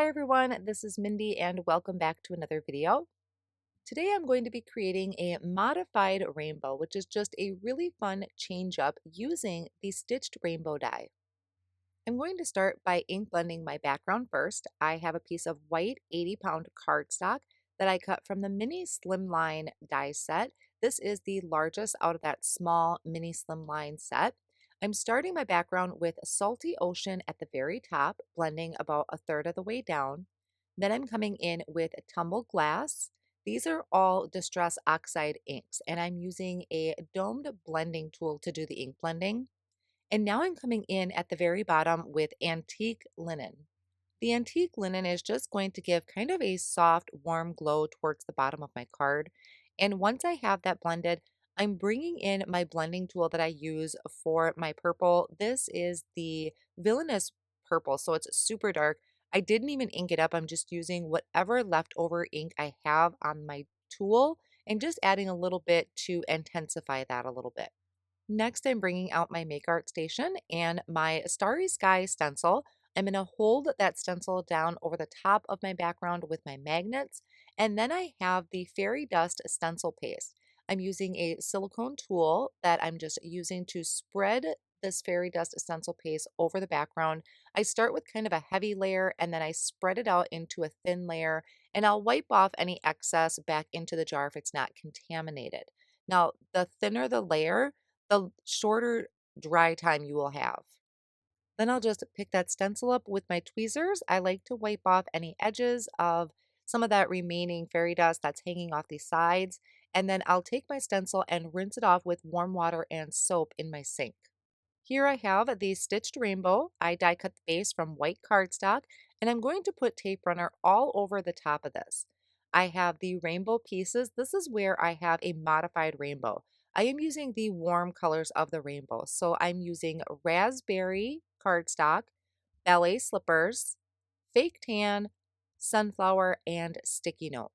Hi everyone, this is Mindy and welcome back to another video. Today I'm going to be creating a modified rainbow, which is just a really fun change up using the stitched rainbow die. I'm going to start by ink blending my background first. I have a piece of white 80-pound cardstock that I cut from the mini Slimline die set. This is the largest out of that small mini Slimline set. I'm starting my background with Salty Ocean at the very top, blending about a third of the way down. Then I'm coming in with Tumbled Glass. These are all Distress Oxide inks, and I'm using a domed blending tool to do the ink blending. And now I'm coming in at the very bottom with Antique Linen. The antique linen is just going to give kind of a soft, warm glow towards the bottom of my card. And once I have that blended, I'm bringing in my blending tool that I use for my purple. This is the Villainous purple, so it's super dark. I didn't even ink it up. I'm just using whatever leftover ink I have on my tool and just adding a little bit to intensify that a little bit. Next, I'm bringing out my Make Art Station and my Starry Sky stencil. I'm going to hold that stencil down over the top of my background with my magnets. And then I have the Fairy Dust stencil paste. I'm using a silicone tool that I'm just using to spread this fairy dust stencil paste over the background. I start with kind of a heavy layer and then I spread it out into a thin layer, and I'll wipe off any excess back into the jar if it's not contaminated. Now, the thinner the layer, the shorter dry time you will have. Then I'll just pick that stencil up with my tweezers. I like to wipe off any edges of some of that remaining fairy dust that's hanging off the sides. And then I'll take my stencil and rinse it off with warm water and soap in my sink. Here I have the stitched rainbow. I die cut the base from white cardstock, and I'm going to put tape runner all over the top of this. I have the rainbow pieces. This is where I have a modified rainbow. I am using the warm colors of the rainbow. So I'm using raspberry cardstock, ballet slippers, fake tan, sunflower, and sticky note.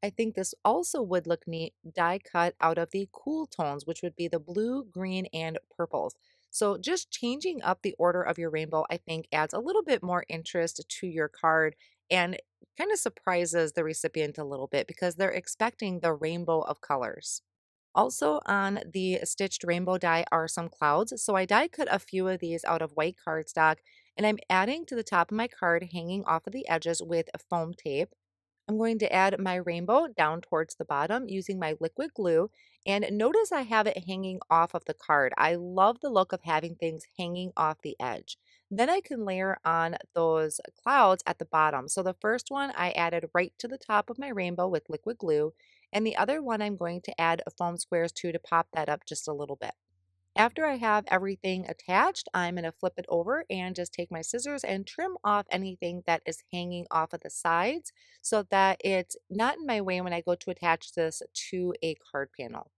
I think this also would look neat die cut out of the cool tones, which would be the blue, green, and purples. So just changing up the order of your rainbow, I think adds a little bit more interest to your card and kind of surprises the recipient a little bit because they're expecting the rainbow of colors. Also on the stitched rainbow die are some clouds. So I die cut a few of these out of white cardstock, and I'm adding to the top of my card hanging off of the edges with foam tape. I'm going to add my rainbow down towards the bottom using my liquid glue, and notice I have it hanging off of the card. I love the look of having things hanging off the edge. Then I can layer on those clouds at the bottom. So the first one I added right to the top of my rainbow with liquid glue, and the other one I'm going to add foam squares to pop that up just a little bit. After I have everything attached, I'm going to flip it over and just take my scissors and trim off anything that is hanging off of the sides so that it's not in my way when I go to attach this to a card panel.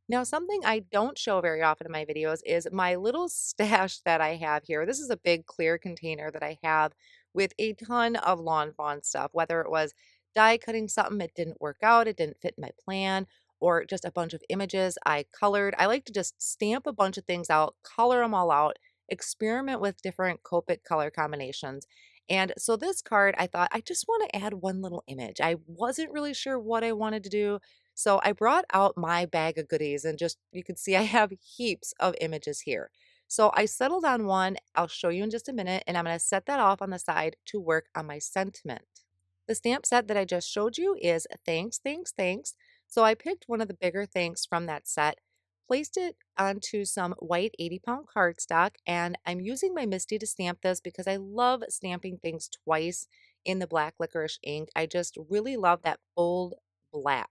Now, something I don't show very often in my videos is my little stash that I have here. This is a big clear container that I have with a ton of lawn fawn stuff, whether it was die cutting something, it didn't work out, it didn't fit my plan, or just a bunch of images I colored. I like to just stamp a bunch of things out, color them all out, experiment with different Copic color combinations. And so this card, I thought I just want to add one little image. I wasn't really sure what I wanted to do. So I brought out my bag of goodies and just, you can see I have heaps of images here. So I settled on one. I'll show you in just a minute, and I'm going to set that off on the side to work on my sentiment. The stamp set that I just showed you is thanks, thanks, thanks. So I picked one of the bigger thanks from that set, placed it onto some white 80-pound cardstock, and I'm using my Misty to stamp this because I love stamping things twice in the black licorice ink. I just really love that bold black.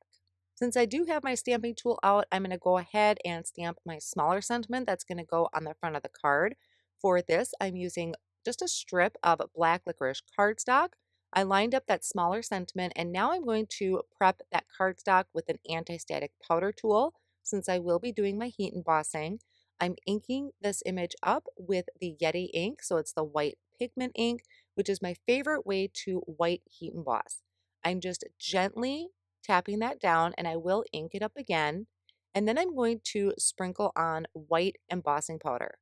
Since I do have my stamping tool out, I'm going to go ahead and stamp my smaller sentiment that's going to go on the front of the card. For this, I'm using just a strip of black licorice cardstock. I lined up that smaller sentiment, and now I'm going to prep that cardstock with an anti-static powder tool since I will be doing my heat embossing. I'm inking this image up with the Yeti ink, so it's the white pigment ink, which is my favorite way to white heat emboss. I'm just gently tapping that down, and I will ink it up again. And then I'm going to sprinkle on white embossing powder.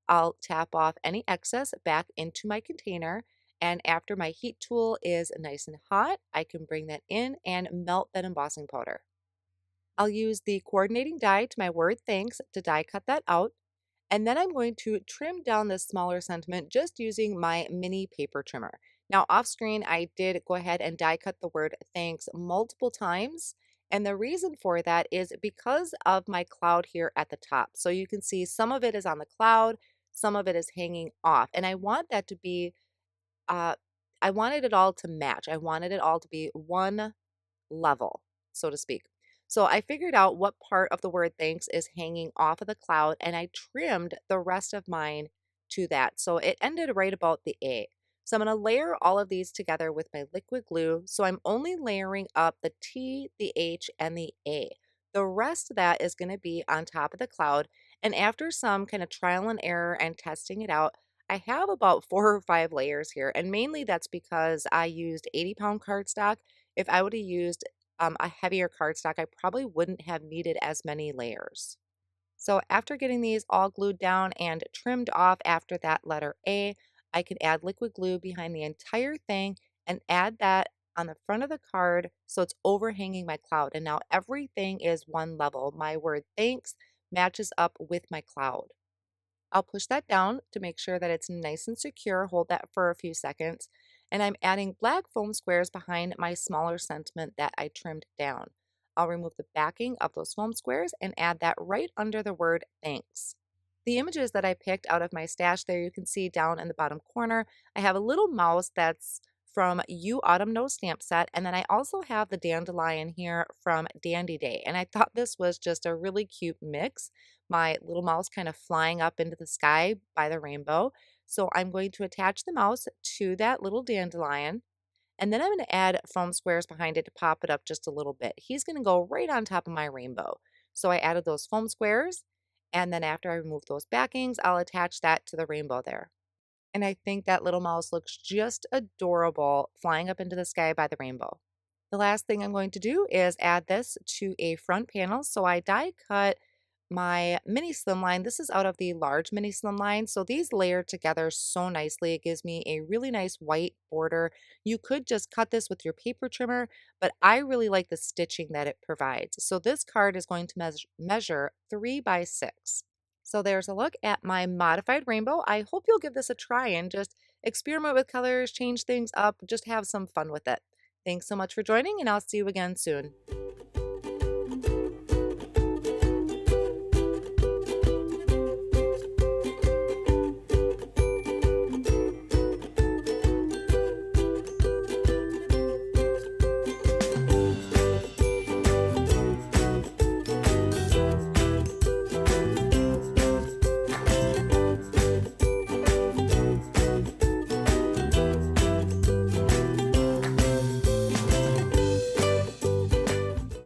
I'll tap off any excess back into my container, And after my heat tool is nice and hot, I can bring that in and melt that embossing powder. I'll use the coordinating die to my word thanks to die cut that out. And then I'm going to trim down this smaller sentiment just using my mini paper trimmer. Now off screen, I did go ahead and die cut the word thanks multiple times. And the reason for that is because of my cloud here at the top. So you can see some of it is on the cloud, some of it is hanging off. And I want that to be, uh, I wanted it all to match. I wanted it all to be one level, so to speak. So I figured out what part of the word thanks is hanging off of the cloud and I trimmed the rest of mine to that. So it ended right about the A. So I'm going to layer all of these together with my liquid glue. So I'm only layering up the T, the H, and the A. The rest of that is going to be on top of the cloud. And after some kind of trial and error and testing it out, I have about 4 or 5 layers here. And mainly that's because I used 80-pound cardstock. If I would have used a heavier cardstock, I probably wouldn't have needed as many layers. So after getting these all glued down and trimmed off after that letter A, I can add liquid glue behind the entire thing and add that on the front of the card so it's overhanging my cloud. And now everything is one level. My word thanks matches up with my cloud. I'll push that down to make sure that it's nice and secure. Hold that for a few seconds. And I'm adding black foam squares behind my smaller sentiment that I trimmed down. I'll remove the backing of those foam squares and add that right under the word thanks. The images that I picked out of my stash there, you can see down in the bottom corner, I have a little mouse that's from You Autumn Knows stamp set. And then I also have the dandelion here from Dandy Day. And I thought this was just a really cute mix. My little mouse kind of flying up into the sky by the rainbow. So I'm going to attach the mouse to that little dandelion. And then I'm going to add foam squares behind it to pop it up just a little bit. He's going to go right on top of my rainbow. So I added those foam squares. And then after I remove those backings, I'll attach that to the rainbow there. And I think that little mouse looks just adorable flying up into the sky by the rainbow. The last thing I'm going to do is add this to a front panel. So I die cut my mini slimline. This is out of the large mini slimline. So these layer together so nicely. It gives me a really nice white border. You could just cut this with your paper trimmer, but I really like the stitching that it provides. So this card is going to measure 3 by 6. So there's a look at my modified rainbow. I hope you'll give this a try and just experiment with colors, change things up, just have some fun with it. Thanks so much for joining, and I'll see you again soon.